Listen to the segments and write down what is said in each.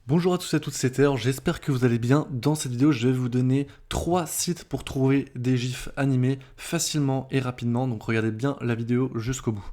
Bonjour à tous et à toutes, c'est Théo, j'espère que vous allez bien. Dans cette vidéo, je vais vous donner 3 sites pour trouver des gifs animés facilement et rapidement, donc regardez bien la vidéo jusqu'au bout.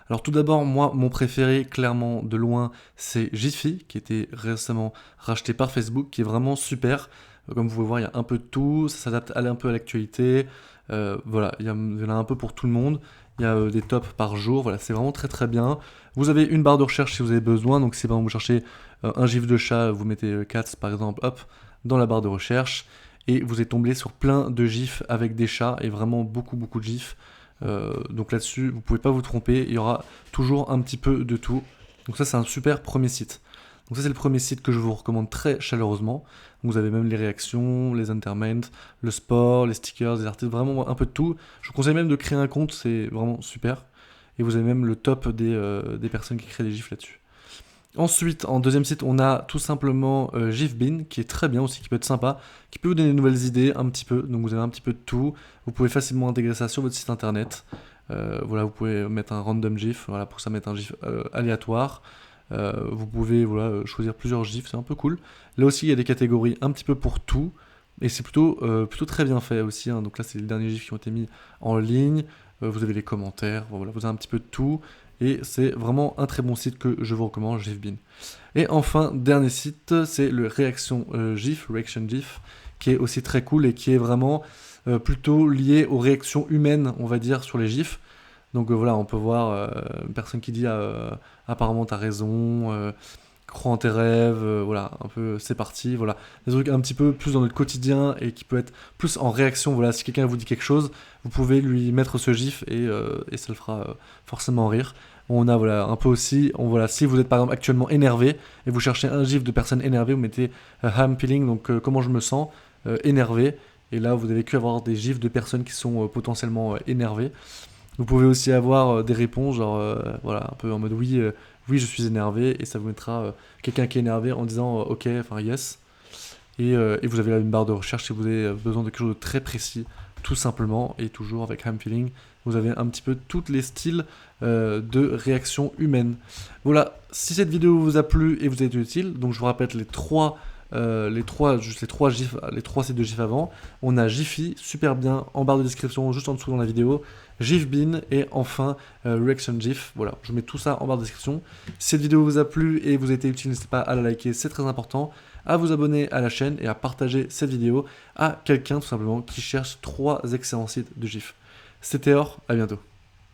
Alors tout d'abord, moi, mon préféré, clairement de loin, c'est Giphy, qui a été récemment racheté par Facebook, qui est vraiment super. Comme vous pouvez voir, il y a un peu de tout, ça s'adapte un peu à l'actualité, voilà, il y en a un peu pour tout le monde. Il y a des tops par jour, voilà, c'est vraiment très très bien. Vous avez une barre de recherche si vous avez besoin, donc si par exemple vous cherchez un gif de chat, vous mettez cats par exemple, hop, dans la barre de recherche, et vous êtes tombé sur plein de gifs avec des chats, et vraiment beaucoup de gifs. Donc là-dessus, vous pouvez pas vous tromper, il y aura toujours un petit peu de tout. Donc ça, c'est un super premier site. Donc ça, c'est le premier site que je vous recommande très chaleureusement. Vous avez même les réactions, les entertainments, le sport, les stickers, les articles, vraiment un peu de tout. Je vous conseille même de créer un compte, c'est vraiment super. Et vous avez même le top des personnes qui créent des gifs là-dessus. Ensuite, en deuxième site, on a tout simplement GIFBin, qui est très bien aussi, qui peut être sympa, qui peut vous donner de nouvelles idées un petit peu. Donc vous avez un petit peu de tout. Vous pouvez facilement intégrer ça sur votre site internet. Voilà, vous pouvez mettre un random GIF, voilà, pour que ça mette un GIF aléatoire. Vous pouvez voilà, choisir plusieurs GIFs, c'est un peu cool. Là aussi, il y a des catégories un petit peu pour tout. Et c'est plutôt très bien fait aussi, hein. Donc là, c'est les derniers GIFs qui ont été mis en ligne. Vous avez les commentaires, voilà, vous avez un petit peu de tout. Et c'est vraiment un très bon site que je vous recommande, GIFBin. Et enfin, dernier site, c'est le Reaction GIF, qui est aussi très cool et qui est vraiment plutôt lié aux réactions humaines, on va dire, sur les GIFs. Donc voilà, on peut voir une personne qui dit apparemment t'as raison, crois en tes rêves, voilà, un peu c'est parti, voilà. Des trucs un petit peu plus dans notre quotidien et qui peut être plus en réaction, voilà, si quelqu'un vous dit quelque chose, vous pouvez lui mettre ce gif et ça le fera forcément rire. On a voilà, un peu aussi, voilà, si vous êtes par exemple actuellement énervé et vous cherchez un gif de personne énervée, vous mettez I'm feeling, donc comment je me sens, énervé, et là vous n'avez que avoir des gifs de personnes qui sont potentiellement énervées. Vous pouvez aussi avoir des réponses, genre voilà, un peu en mode oui, oui, je suis énervé, et ça vous mettra quelqu'un qui est énervé en disant ok, enfin yes. Et vous avez là une barre de recherche si vous avez besoin de quelque chose de très précis, tout simplement, et toujours avec I'm Feeling, vous avez un petit peu tous les styles de réaction humaine. Voilà, si cette vidéo vous a plu et vous a été utile, donc je vous répète les trois sites de GIF avant. On a Giphy, super bien, en barre de description, juste en dessous dans la vidéo. GIFBin et enfin Reaction GIF. Voilà, je mets tout ça en barre de description. Si cette vidéo vous a plu et vous a été utile, n'hésitez pas à la liker, c'est très important. À vous abonner à la chaîne et à partager cette vidéo à quelqu'un tout simplement qui cherche 3 excellents sites de GIF. C'était Or, à bientôt.